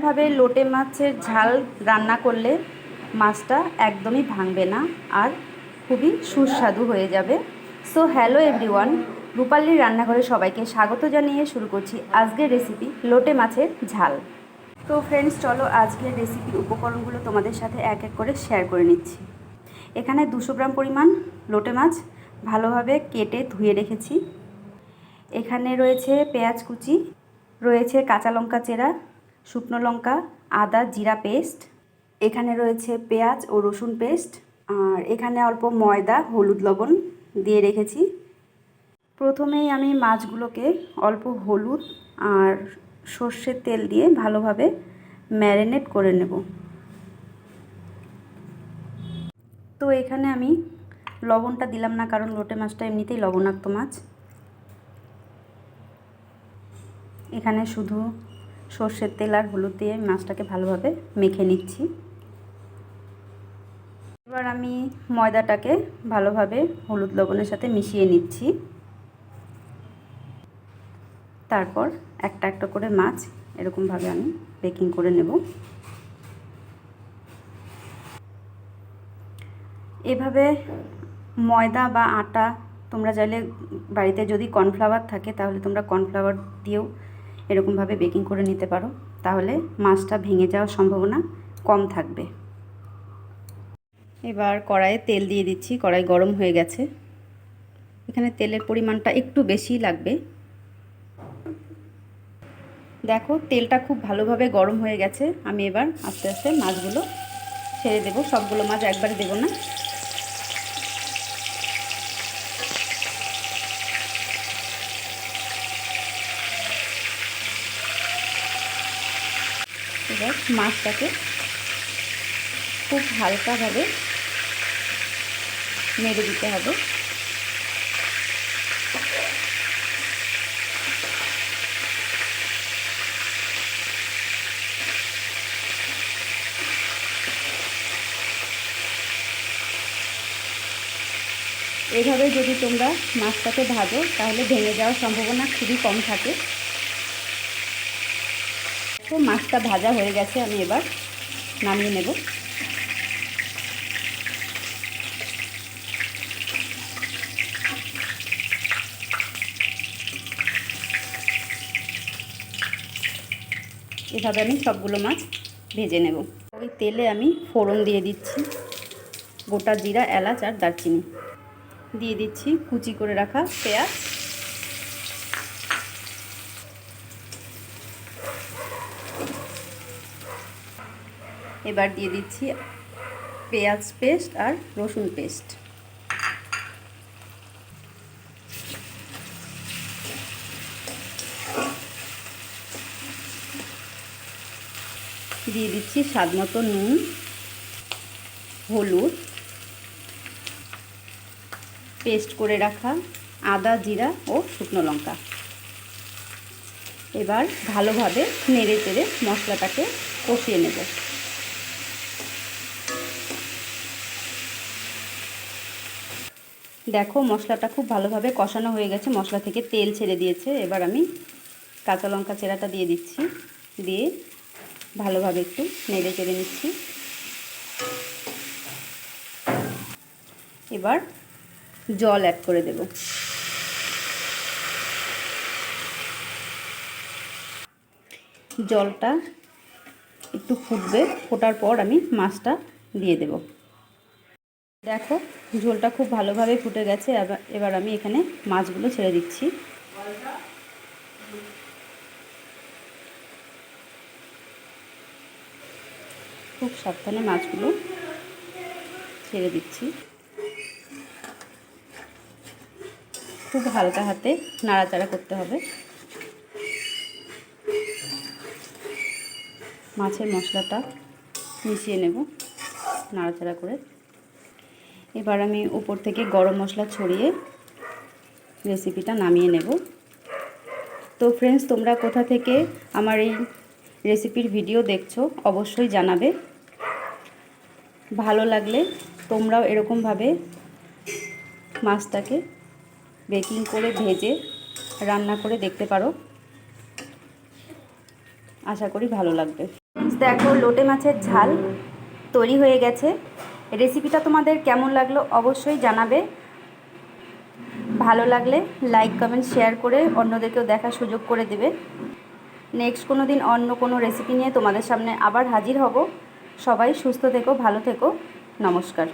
এরকমভাবে লোটে মাছের ঝাল রান্না করলে মাছটা একদমই ভাঙবে না আর খুবই সুস্বাদু হয়ে যাবে। সো হ্যালো এভরিওয়ান, রূপালীর রান্নাঘরে সবাইকে স্বাগত জানিয়ে শুরু করছি আজকের রেসিপি লোটে মাছের ঝাল। তো ফ্রেন্ডস, চলো আজকের রেসিপির উপকরণগুলো তোমাদের সাথে এক এক করে শেয়ার করে নিচ্ছি। এখানে 200 গ্রাম পরিমাণ লোটে মাছ ভালোভাবে কেটে ধুয়ে রেখেছি। এখানে রয়েছে পেঁয়াজ কুচি, রয়েছে কাঁচা লঙ্কা চেরা, শুকনো লঙ্কা, আদা জিরা পেস্ট, এখানে রয়েছে পেঁয়াজ ও রসুন পেস্ট, আর এখানে অল্প ময়দা হলুদ লবণ দিয়ে রেখেছি। প্রথমেই আমি মাছগুলোকে অল্প হলুদ আর সর্ষের তেল দিয়ে ভালোভাবে ম্যারিনেট করে নেব। তো এখানে আমি লবণটা দিলাম না, কারণ লোটে মাছটা এমনিতেই লবণাক্ত মাছ। এখানে শুধু সর্ষের তেল আর হলুদ দিয়ে মাছটাকে ভালোভাবে মেখে নিচ্ছি। এবার আমি ময়দাটাকে ভালোভাবে হলুদ লবণের সাথে মিশিয়ে নিচ্ছি। তারপর একটা একটা করে মাছ এরকমভাবে আমি বেকিং করে নেব। এভাবে ময়দা বা আটা, তোমরা চাইলে বাড়িতে যদি কর্নফ্লাওয়ার থাকে তাহলে তোমরা কর্নফ্লাওয়ার দিয়েও এরকমভাবে বেকিং করে নিতে পারো, তাহলে মাছটা ভেঙে যাওয়ার সম্ভাবনা কম থাকবে। এবার কড়াইয়ে তেল দিয়ে দিচ্ছি। কড়াই গরম হয়ে গেছে। এখানে তেলের পরিমাণটা একটু বেশি লাগবে। দেখো, তেলটা খুব ভালোভাবে গরম হয়ে গেছে। আমি এবার আস্তে আস্তে মাছগুলো ছেড়ে দেব। সবগুলো মাছ একবারে দেব না। এবার মাছটাকে খুব হালকাভাবে নেড়ে দিতে হবে। এইভাবে যদি তোমরা মাছটাকে ভাজো তাহলে ভেঙে যাওয়ার সম্ভাবনা খুবই কম থাকে। তো মাছটা ভাজা হয়ে গেছে, আমি এবার নামিয়ে নেব। এভাবে আমি সবগুলো মাছ ভেজে নেব। ওই তেলে আমি ফোড়ন দিয়ে দিচ্ছি। গোটা জিরা, এলাচ আর দারচিনি দিয়ে দিচ্ছি। কুচি করে রাখা পেঁয়াজ, এবার দিয়ে দিচ্ছি পেঁয়াজ পেস্ট আর রসুন পেস্ট। দিয়ে দিচ্ছি স্বাদ মতো নুন, হলুদ, পেস্ট করে রাখা আদা জিরা ও শুকনো লঙ্কা। এবার ভালোভাবে নেড়ে চেড়ে মশলাটাকে কষিয়ে নেব। দেখো, মশলাটা খুব ভালোভাবে কষানো হয়ে গেছে, মশলা থেকে তেল ছেড়ে দিয়েছে। এবার আমি কাঁচা লঙ্কা চেরাটা দিয়ে দিচ্ছি। দিয়ে ভালোভাবে একটু নেড়ে চেড়ে নিচ্ছি। এবার জল অ্যাড করে দেব। জলটা একটু ফুটবে, ফোটার পর আমি মাছটা দিয়ে দেব। দেখো, ঝোলটা খুব ভালোভাবে ফুটে গেছে। এবার আমি এখানে মাছগুলো ছেড়ে দিচ্ছি। খুব সাবধানে মাছগুলো ছেড়ে দিচ্ছি। খুব হালকা হাতে নাড়াচাড়া করতে হবে। মাছের মশলাটা মিশিয়ে নেব নাড়াচাড়া করে। এবার আমি উপর থেকে গরম মশলা ছড়িয়ে রেসিপিটা নামিয়ে নেব। তো ফ্রেন্ডস, তোমরা কোথা থেকে আমার এই রেসিপির ভিডিও দেখছো অবশ্যই জানাবে। ভালো লাগলে তোমরাও এরকমভাবে মাছটাকে বেকিং করে ভেজে রান্না করে দেখতে পারো। আশা করি ভালো লাগবে। দেখো লোটে মাছের ঝাল তৈরি হয়ে গেছে। রেসিপিটা তোমাদের কেমন লাগলো অবশ্যই জানাবে। ভালো লাগলে লাইক কমেন্ট শেয়ার করে অন্যদেরকেও দেখার সুযোগ করে দেবে। নেক্সট কোনো দিন অন্য কোনো রেসিপি নিয়ে তোমাদের সামনে আবার হাজির হব। সবাই সুস্থ থেকো, ভালো থেকো। নমস্কার।